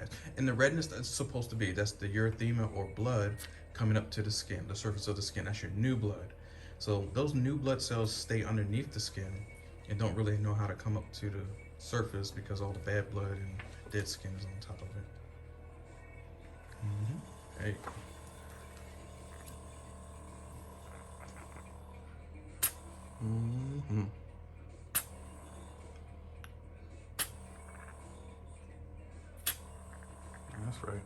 nice. And the redness that's supposed to be, that's the erythema or blood coming up to the skin, the surface of the skin. That's your new blood. So those new blood cells stay underneath the skin and don't really know how to come up to the surface because all the bad blood and dead skin is on top of it. There you go. That's right.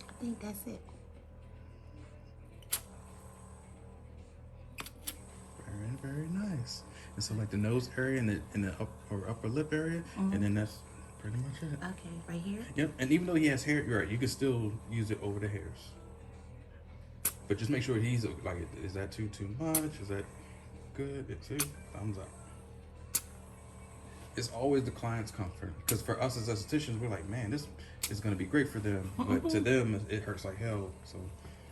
I think that's it. Very nice. And so like the nose area and the upper lip area, and then that's pretty much it. Okay, right here? Yep, and even though he has hair, you're right, you can still use it over the hairs. But just make sure he's like, is that too much? Is that good? See, thumbs up. It's always the client's comfort. Because for us as estheticians, we're like, man, this is gonna be great for them. But to them, it hurts like hell. So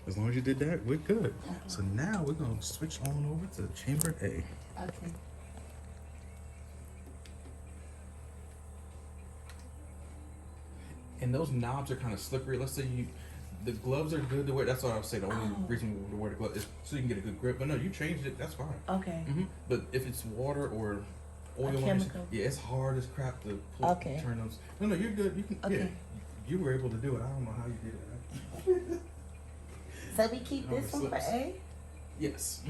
as long as you did that, we're good. Okay. So now we're gonna switch on over to chamber A. Okay. And those knobs are kind of slippery. Let's say the gloves are good to wear. That's what I would say. The only reason we wear the gloves is so you can get a good grip. But no, you changed it. That's fine. Okay. But if it's water or oil, chemical. Yeah, it's hard as crap to pull, turn those. No, you're good. You can. Okay. Yeah, you were able to do it. I don't know how you did it. So we keep this one for A? Yes.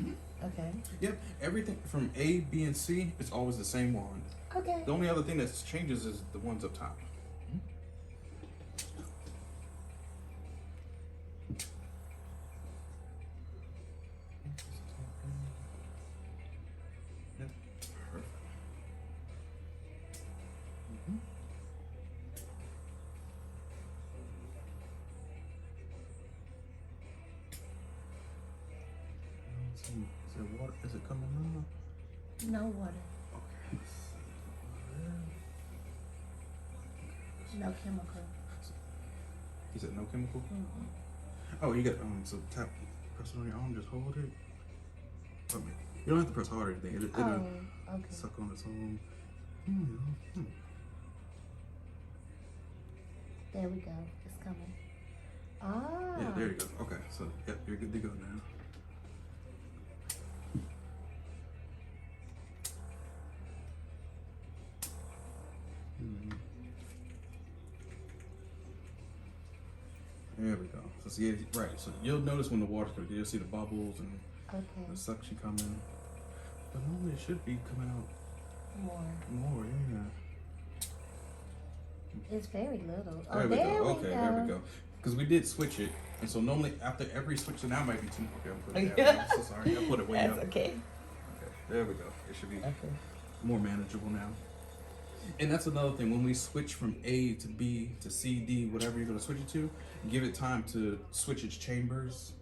Okay. Yep. Everything from A, B, and C is always the same wand. Okay. The only other thing that changes is the ones up top. Is there water? Is it coming out? No water. Okay. No chemical. You said no chemical? Oh, you got so tap, press it on your arm, just hold it. Okay. You don't have to press hard or anything. It'll okay. suck on its own. There we go. It's coming. Ah. Yeah, there you go. Okay, so yep, you're good to go now. There we go. So see, right. So you'll notice when the water's coming, you'll see the bubbles and the suction coming. But normally it should be coming out more, yeah. It's very little. There we go. Okay, there we go. Because we did switch it, and so normally after every switch, so now might be too. Okay, I'm putting it down. I'm so sorry. I put it way up. That's okay. Okay, there we go. It should be more manageable now. And that's another thing. When we switch from A to B to C, D, whatever you're going to switch it to, give it time to switch its chambers.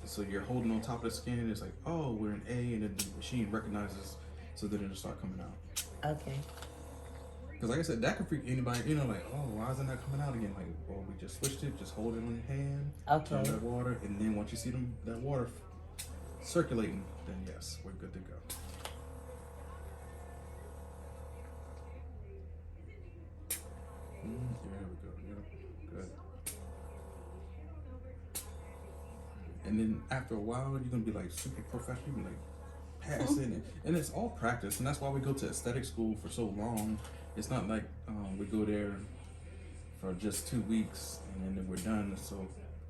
So you're holding on top of the skin, and it's like, oh, we're in A, and then the machine recognizes, so then it'll start coming out. Okay. Because like I said, that could freak anybody, you know, like, oh, why isn't that coming out again? Like, well, we just switched it, just hold it on your hand, turn that water, and then once you see that water circulating, then yes, we're good to go. There we go. Yep. Good. And then after a while, you're gonna be like super professional. You're like passing it, and it's all practice, and that's why we go to aesthetic school for so long. It's not like we go there for just 2 weeks and then we're done. So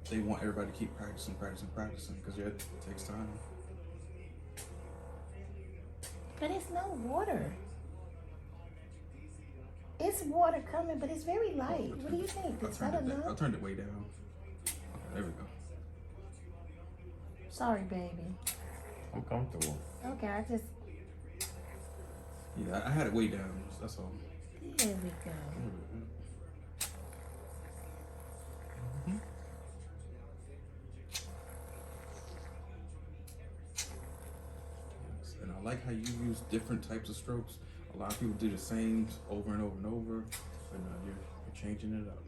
they want everybody to keep practicing because it takes time. But it's no water. It's water coming, but it's very light. What do you think? Is that enough? I turned it way down. Okay, there we go. Sorry, baby. I'm comfortable. Okay, I just... Yeah, I had it way down. That's all. There we go. Yes, and I like how you use different types of strokes. A lot of people do the same over and over and over, but you're changing it up.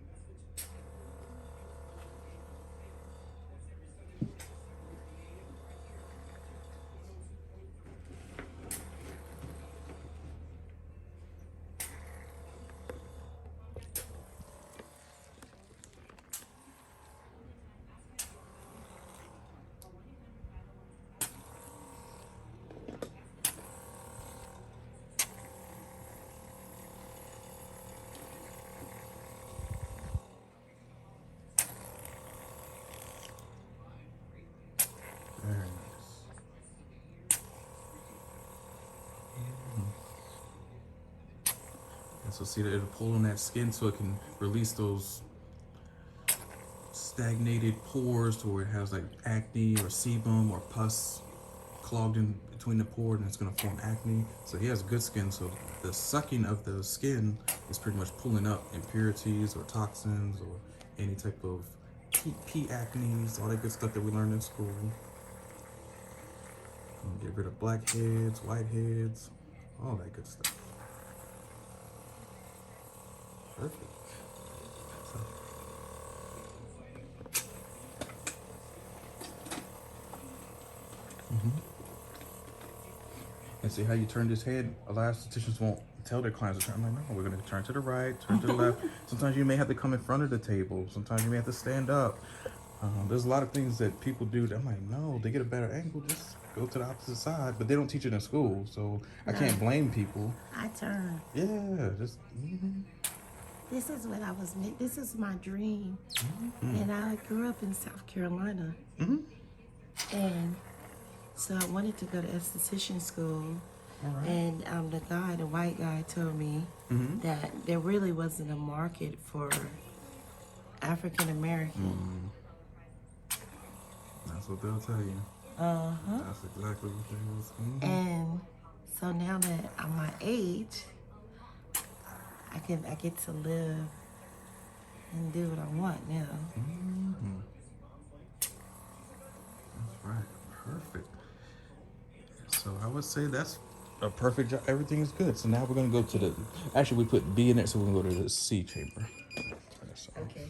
So see that it'll pull on that skin so it can release those stagnated pores to where it has like acne or sebum or pus clogged in between the pores, and it's going to form acne. So he has good skin, so the sucking of the skin is pretty much pulling up impurities or toxins or any type of P acnes, all that good stuff that we learned in school. And get rid of blackheads, whiteheads, all that good stuff. Perfect. So, and see how you turn this head? A lot of estheticians won't tell their clients to turn. I'm like, no, we're going to turn to the right, turn to the left. Sometimes you may have to come in front of the table. Sometimes you may have to stand up. There's a lot of things that people do that I'm like, no, they get a better angle, just go to the opposite side. But they don't teach it in school, so I can't blame people. I turn. Yeah, just. This is what I was. This is my dream, and I grew up in South Carolina, and so I wanted to go to esthetician school. Right. And the white guy, told me that there really wasn't a market for African American. That's what they'll tell you. That's exactly what they was. And so now that I'm my age, I get to live and do what I want now. That's right. Perfect. So I would say that's a perfect job. Everything is good. So now we're gonna go to the. Actually, we put B in it, so we're gonna go to the C chamber. Okay.